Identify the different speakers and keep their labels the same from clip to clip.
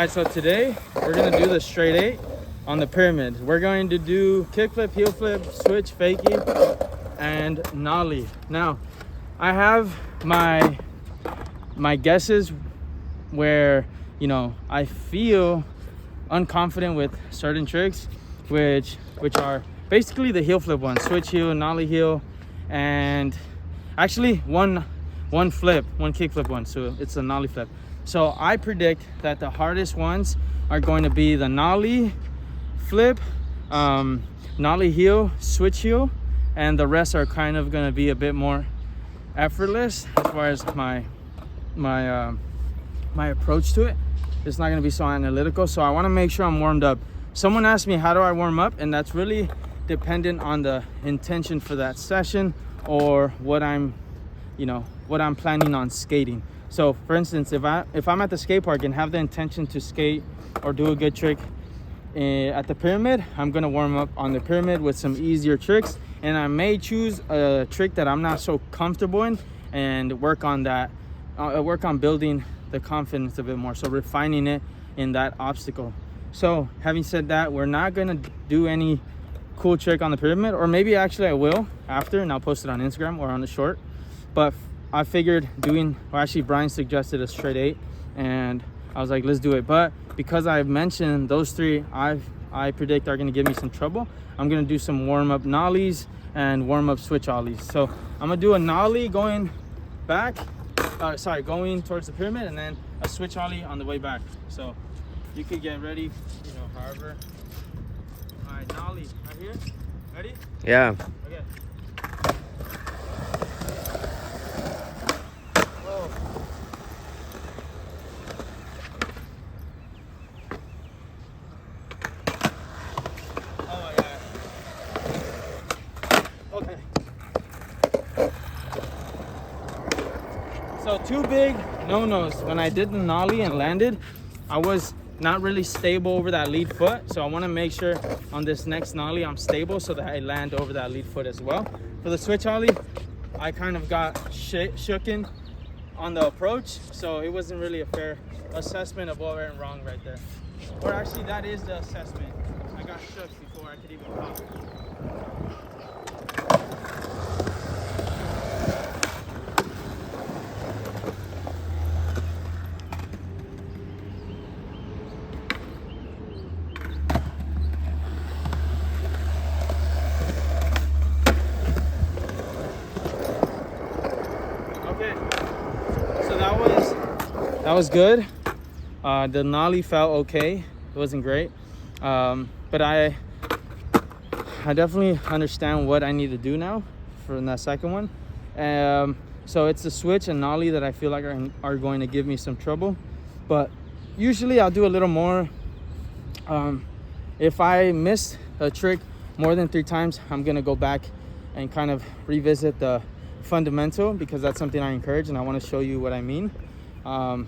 Speaker 1: right, so today we're gonna do the straight 8 on the pyramid. We're going to do kickflip, heel flip, switch, fakie, and nollie. Now, I have my guesses where, you know, I feel unconfident with certain tricks, which are basically the heel flip ones, switch heel, nollie heel, and actually one kick flip one, so it's a nollie flip. So I predict that the hardest ones are going to be the nollie flip, nollie heel, switch heel, and the rest are kind of going to be a bit more effortless as far as my approach to it. It's not going to be so analytical, so I want to make sure I'm warmed up. Someone asked me, how do I warm up? And that's really dependent on the intention for that session or what I'm planning on skating. So for instance, if I'm at the skate park and have the intention to skate or do a good trick at the pyramid, I'm gonna warm up on the pyramid with some easier tricks, and I may choose a trick that I'm not so comfortable in and work on building the confidence a bit more, so refining it in that obstacle. So having said that, we're not gonna do any cool trick on the pyramid, or maybe actually I will after, and I'll post it on Instagram or on the short. But I figured Brian suggested a straight 8, and I was like, let's do it. But because I've mentioned those 3 I predict are gonna give me some trouble, I'm gonna do some warm-up nollies and warm-up switch ollies. So I'm gonna do a nollie going back, going towards the pyramid, and then a switch ollie on the way back. So you could get ready, however. All right, nollie right here. Ready?
Speaker 2: Yeah.
Speaker 1: Okay. So 2 big no-nos. When I did the nollie and landed, I was not really stable over that lead foot. So I want to make sure on this next nollie I'm stable so that I land over that lead foot as well. For the switch ollie, I kind of got shooken on the approach, so it wasn't really a fair assessment of what went wrong right there. Or actually, that is the assessment. I got shook before I could even pop. That was good. The nollie felt okay. It wasn't great, but I definitely understand what I need to do now for that second one. So it's the switch and nollie that I feel like are going to give me some trouble. But usually I'll do a little more. If I miss a trick more than 3 times, I'm gonna go back and kind of revisit the fundamental, because that's something I encourage and I want to show you what I mean.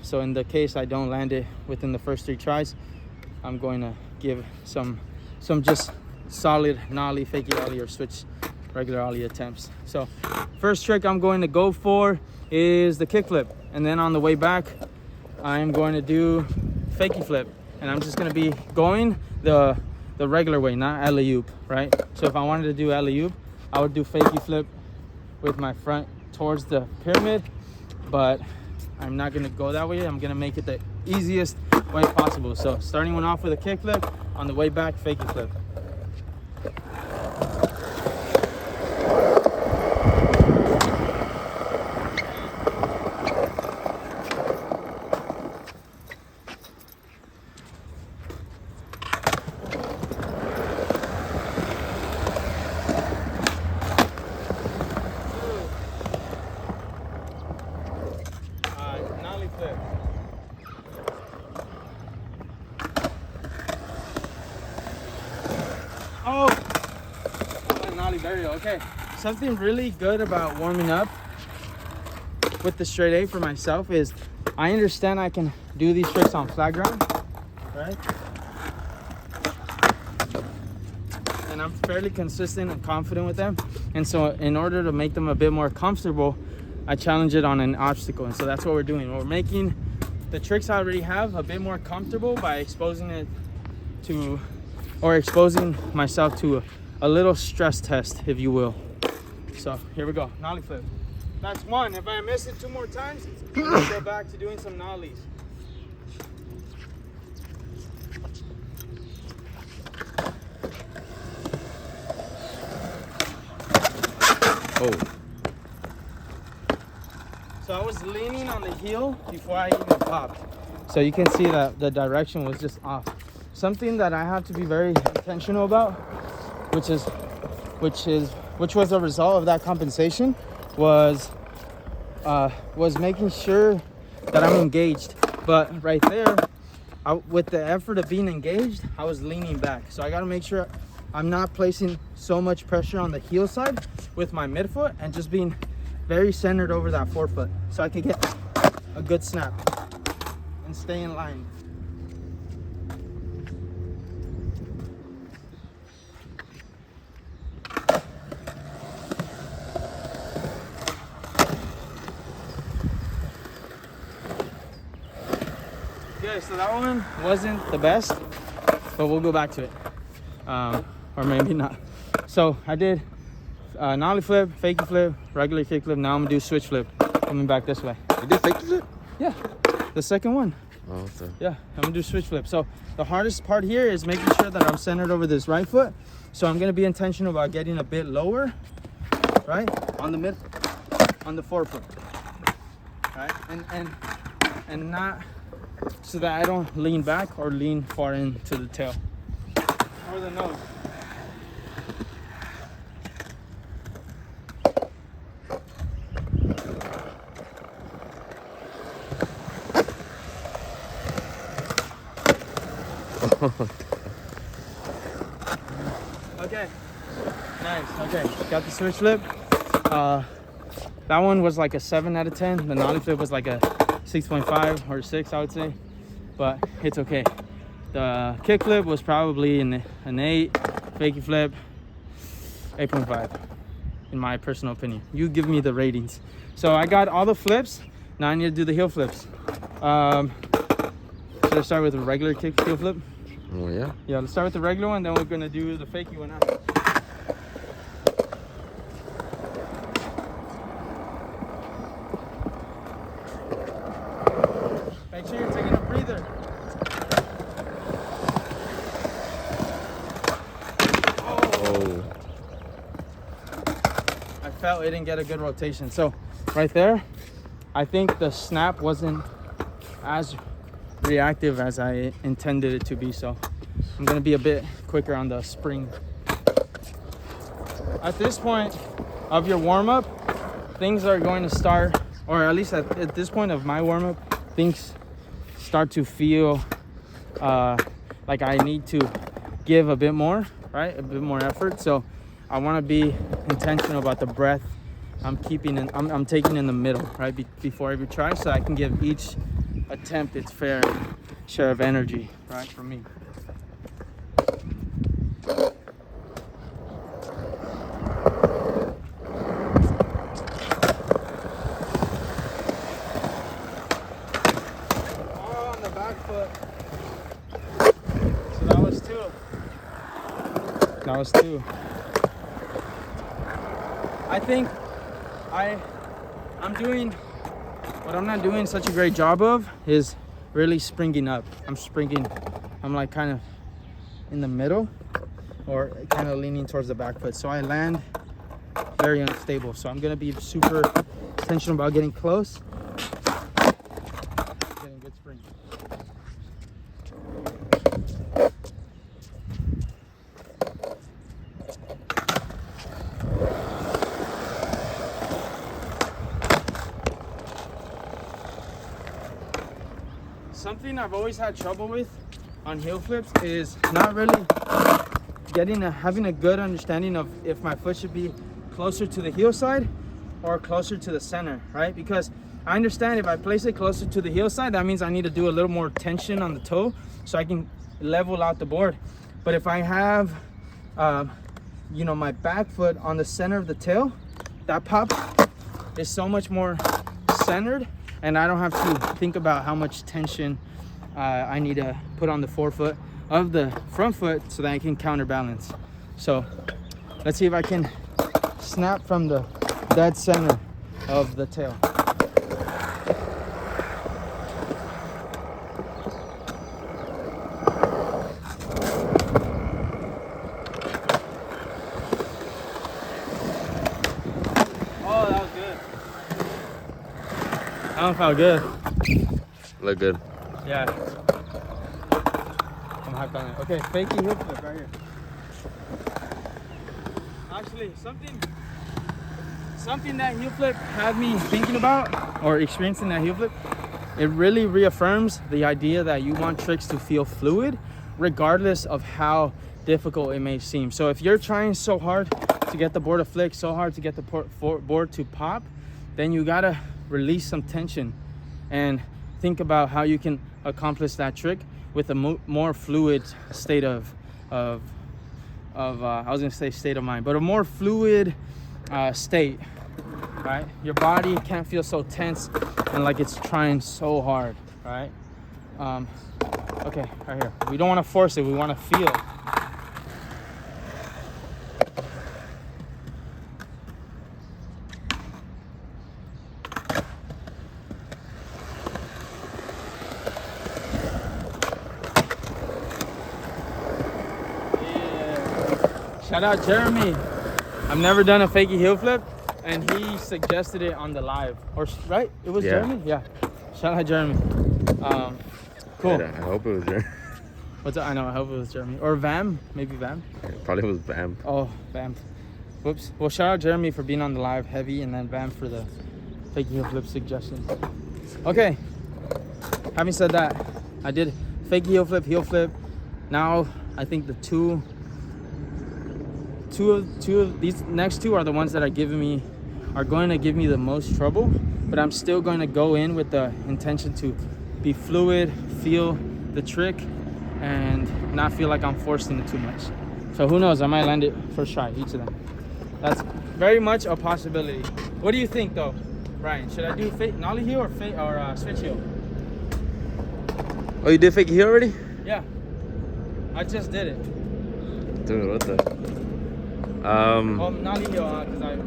Speaker 1: So in the case I don't land it within the first 3 tries, I'm going to give some just solid nollie, fakie ollie, or switch regular ollie attempts. So first trick I'm going to go for is the kick flip, and then on the way back I'm going to do fakie flip, and I'm just going to be going the regular way, not alley-oop, right? So if I wanted to do alley-oop, I would do fakie flip with my front towards the pyramid, but I'm not gonna go that way. I'm gonna make it the easiest way possible. So starting one off with a kick flip, on the way back, fakie flip. Oh, nollie burial. Okay, something really good about warming up with the straight 8 for myself is I understand I can do these tricks on flat ground, right? And I'm fairly consistent and confident with them. And so in order to make them a bit more comfortable, I challenge it on an obstacle. And so that's what we're doing. We're making the tricks I already have a bit more comfortable by exposing it to, or exposing myself to a little stress test, if you will. So here we go, nollie flip. That's one. If I miss it 2 more times, I'm gonna go back to doing some nollies.
Speaker 2: Oh.
Speaker 1: So I was leaning on the heel before I even popped. So you can see that the direction was just off. Something that I have to be very intentional about, which was a result of that compensation, was making sure that I'm engaged. But right there, with the effort of being engaged, I was leaning back. So I gotta make sure I'm not placing so much pressure on the heel side with my midfoot and just being very centered over that forefoot so I can get a good snap and stay in line. Okay, so that one wasn't the best, but we'll go back to it. Or maybe not. So I did nollie flip, fakie flip, regular kick flip. Now I'm gonna do switch flip, coming back this way.
Speaker 2: You did fakie flip?
Speaker 1: Yeah, the second one.
Speaker 2: Oh, okay.
Speaker 1: Yeah, I'm gonna do switch flip. So the hardest part here is making sure that I'm centered over this right foot. So I'm gonna be intentional about getting a bit lower, right, on the forefoot, right, and not so that I don't lean back or lean far into the tail or the nose. Okay, nice. Okay, got the switch flip. That one was like a 7 out of 10. The nollie flip was like a 6.5 or 6, I would say, but it's okay. The kick flip was probably an 8. Fakie flip, 8.5, in my personal opinion. You give me the ratings. So I got all the flips. Now I need to do the heel flips. Should I start with a regular kick heel flip?
Speaker 2: Oh, yeah?
Speaker 1: Yeah, let's start with the regular one, then we're gonna do the fakie one after. Make sure you're taking a breather.
Speaker 2: Oh.
Speaker 1: I felt it didn't get a good rotation. So right there, I think the snap wasn't as reactive as I intended it to be. So I'm gonna be a bit quicker on the spring. At this point of your warm-up, things are going to start, or at least at this point of my warm-up, things start to feel like I need to give a bit more, right? A bit more effort. So I want to be intentional about the breath I'm taking in the middle, right? Before every try, so I can give each attempt its fair share of energy, right, for me. On the back foot. So that was 2. That was 2. I think I'm doing what I'm not doing such a great job of is really springing up. I'm like kind of in the middle or kind of leaning towards the back foot. So I land very unstable. So I'm gonna be super intentional about getting close, getting good spring. Something I've always had trouble with on heel flips is not really having a good understanding of if my foot should be closer to the heel side or closer to the center, right? Because I understand if I place it closer to the heel side, that means I need to do a little more tension on the toe so I can level out the board. But if I have, my back foot on the center of the tail, that pop is so much more centered and I don't have to think about how much tension I need to put on the forefoot of the front foot so that I can counterbalance. So let's see if I can snap from the dead center of the tail. Oh, that was good. That one felt good.
Speaker 2: Look good.
Speaker 1: Yeah. I'm hyped on it. Okay, fakie heel flip right here. Actually, something that heel flip had me thinking about, or experiencing that heel flip, it really reaffirms the idea that you want tricks to feel fluid regardless of how difficult it may seem. So if you're trying so hard to get the board to flick, so hard to get the board to pop, then you gotta release some tension and think about how you can accomplish that trick with a more fluid state of I was gonna say state of mind, but a more fluid state, right? Your body can't feel so tense and like it's trying so hard, right? Okay, right here. We don't want to force it, we want to feel. Shout out Jeremy. I've never done a fakie heel flip, and he suggested it on the live. Or right? It was Jeremy? Yeah. Shout out Jeremy. Cool.
Speaker 2: Yeah, I hope it was Jeremy.
Speaker 1: I know, I hope it was Jeremy. Or Vam, maybe Vam.
Speaker 2: Probably was Bam.
Speaker 1: Oh, Vam. Whoops. Well, shout out Jeremy for being on the live heavy, and then Vam for the fakie heel flip suggestion. Okay. Having said that, I did fakie heel flip. Now I think the two of these next two are the ones that are going to give me the most trouble, but I'm still going to go in with the intention to be fluid, feel the trick, and not feel like I'm forcing it too much. So who knows, I might land it first try, each of them. That's very much a possibility. What do you think though, Ryan? Should I do nollie heel or switch heel?
Speaker 2: Oh, you did fakie heel already?
Speaker 1: Yeah, I just did it.
Speaker 2: Dude, what the?
Speaker 1: Well, nollie heel, because I.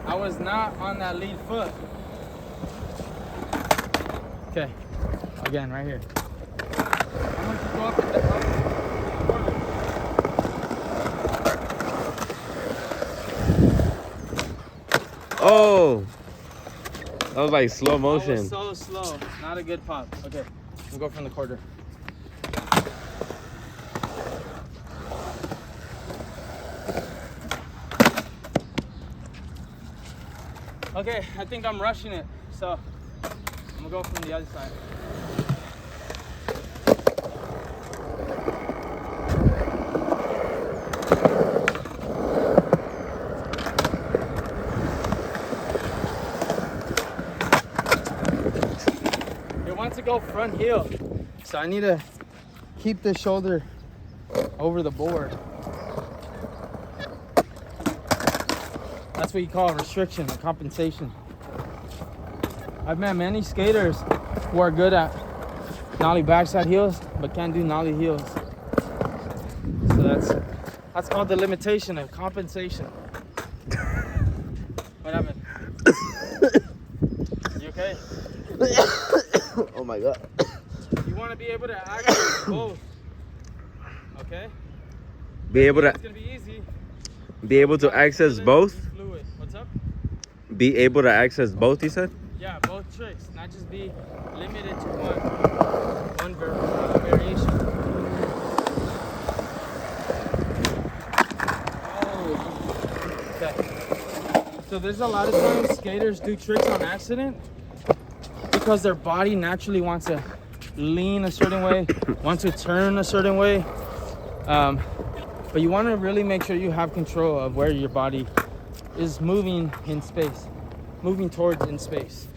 Speaker 1: I was not on that lead foot. Okay, again, right here. I'm going to go up and down.
Speaker 2: Oh! That was like slow motion.
Speaker 1: That was so slow. Not a good pop. Okay, we'll go from the quarter. Okay, I think I'm rushing it, so I'm gonna go from the other side. It wants to go front heel, so I need to keep the shoulder over the board. That's what you call a restriction, a compensation. I've met many skaters who are good at nollie backside heels, but can't do nollie heels. So that's called the limitation of compensation. What happened? You okay?
Speaker 2: Oh my god.
Speaker 1: You want to be able to access both. Okay?
Speaker 2: Be able to
Speaker 1: It's gonna be easy.
Speaker 2: be able to access both?
Speaker 1: Fluid. What's up?
Speaker 2: Be able to access both, you said?
Speaker 1: Yeah, both tricks. Not just be limited to one variation. Oh. Okay. So there's a lot of times skaters do tricks on accident because their body naturally wants to lean a certain way, wants to turn a certain way. But you want to really make sure you have control of where your body is moving in space, moving towards in space.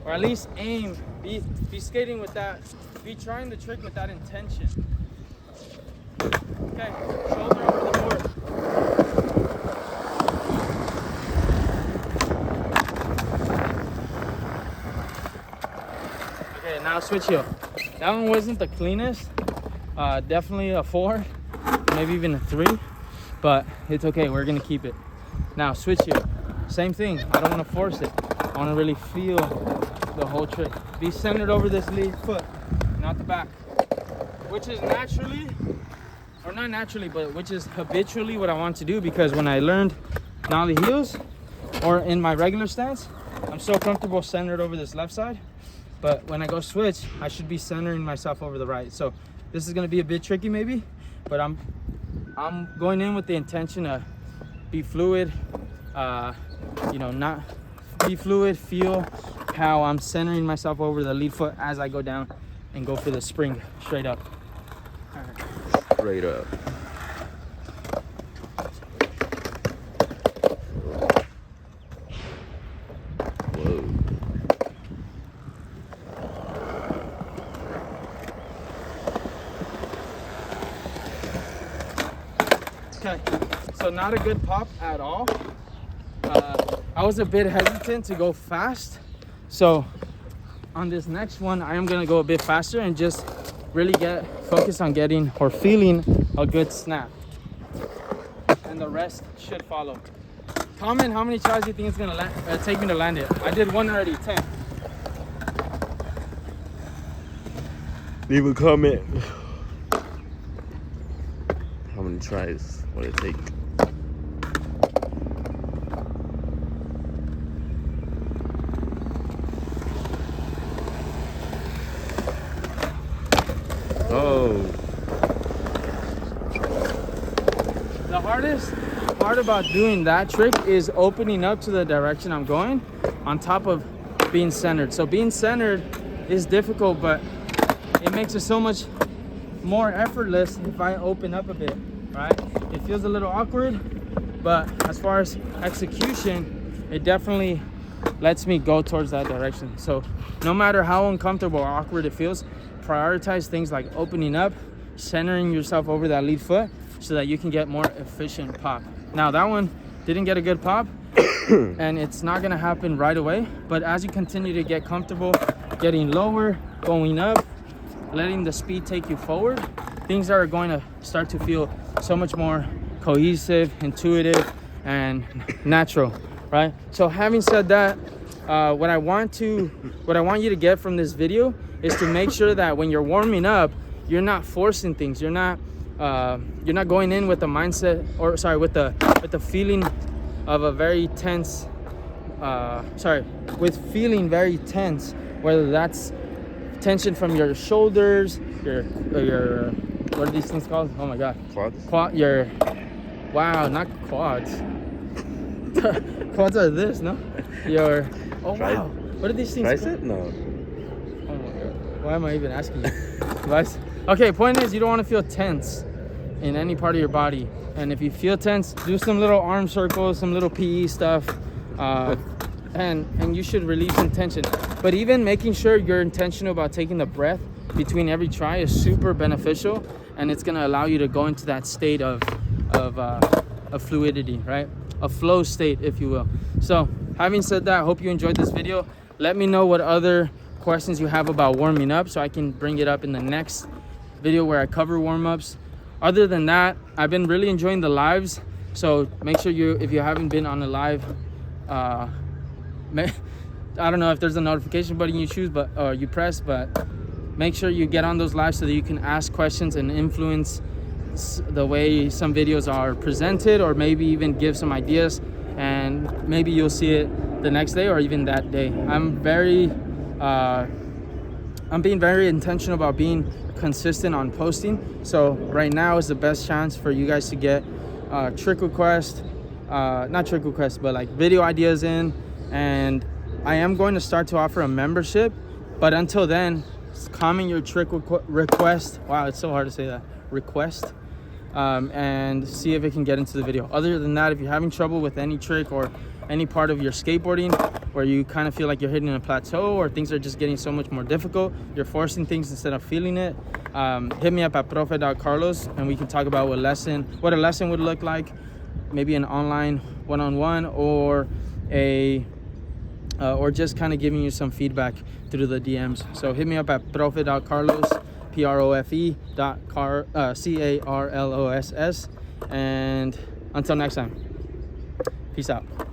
Speaker 1: or at least aim, be skating with that, be trying the trick with that intention. Okay, shoulder over the board. Okay, now switch heel. That one wasn't the cleanest. Definitely a 4, maybe even a 3, but it's okay. We're gonna keep it. Now switch heel. Same thing. I don't want to force it. I want to really feel the whole trick. Be centered over this lead foot, not the back, which is naturally, or not naturally, but which is habitually what I want to do, because when I learned nollie heels or in my regular stance, I'm so comfortable centered over this left side. But when I go switch, I should be centering myself over the right. So this is gonna be a bit tricky maybe, but I'm going in with the intention to be fluid, not be fluid, feel how I'm centering myself over the lead foot as I go down and go for the spring straight up. All right.
Speaker 2: Straight up.
Speaker 1: Okay, so not a good pop at all. I was a bit hesitant to go fast. So on this next one, I am gonna go a bit faster and just really focus on getting or feeling a good snap. And the rest should follow. Comment how many tries you think it's gonna take me to land it. I did one already, 10.
Speaker 2: Leave a comment. How many tries will it take? Oh.
Speaker 1: The hardest part about doing that trick is opening up to the direction I'm going on top of being centered. So being centered is difficult, but it makes it so much more effortless if I open up a bit, right? It feels a little awkward, but as far as execution, it definitely lets me go towards that direction. So no matter how uncomfortable or awkward it feels, prioritize things like opening up, centering yourself over that lead foot so that you can get more efficient pop. Now that one didn't get a good pop and it's not gonna happen right away, but as you continue to get comfortable, getting lower, going up, letting the speed take you forward, things are going to start to feel so much more cohesive, intuitive, and natural, right? So having said that, what I want you to get from this video is to make sure that when you're warming up, you're not forcing things. You're not going in with the mindset, or sorry, with the feeling of a very tense, with feeling very tense, whether that's tension from your shoulders, your what are these things called? Oh my god.
Speaker 2: Quads?
Speaker 1: Wow, not quads. Quads are this, no? Wow. What are these things
Speaker 2: Tricep?
Speaker 1: called?
Speaker 2: No.
Speaker 1: Oh my god. Why am I even asking you? Okay, point is you don't want to feel tense in any part of your body. And if you feel tense, do some little arm circles, some little PE stuff. And you should release some tension. But even making sure you're intentional about taking the breath between every try is super beneficial, and it's gonna allow you to go into that state of fluidity, right? A flow state, if you will. So having said that, I hope you enjoyed this video. Let me know what other questions you have about warming up so I can bring it up in the next video where I cover warm-ups. Other than that, I've been really enjoying the lives, so make sure if you haven't been on a live, I don't know if there's a notification button you choose, or you press, but make sure you get on those lives so that you can ask questions and influence the way some videos are presented, or maybe even give some ideas, and maybe you'll see it the next day or even that day. I'm being very intentional about being consistent on posting. So right now is the best chance for you guys to get trick requests, not trick requests, but like video ideas in. And I am going to start to offer a membership, but until then, comment your trick request. Wow, it's so hard to say that. Request. And see if it can get into the video. Other than that, if you're having trouble with any trick or any part of your skateboarding where you kind of feel like you're hitting a plateau or things are just getting so much more difficult, you're forcing things instead of feeling it, hit me up at profe.carlos and we can talk about what a lesson would look like, maybe an online one-on-one or or just kind of giving you some feedback through the DMs. So hit me up at profe.carlos, Carlos, and until next time, peace out.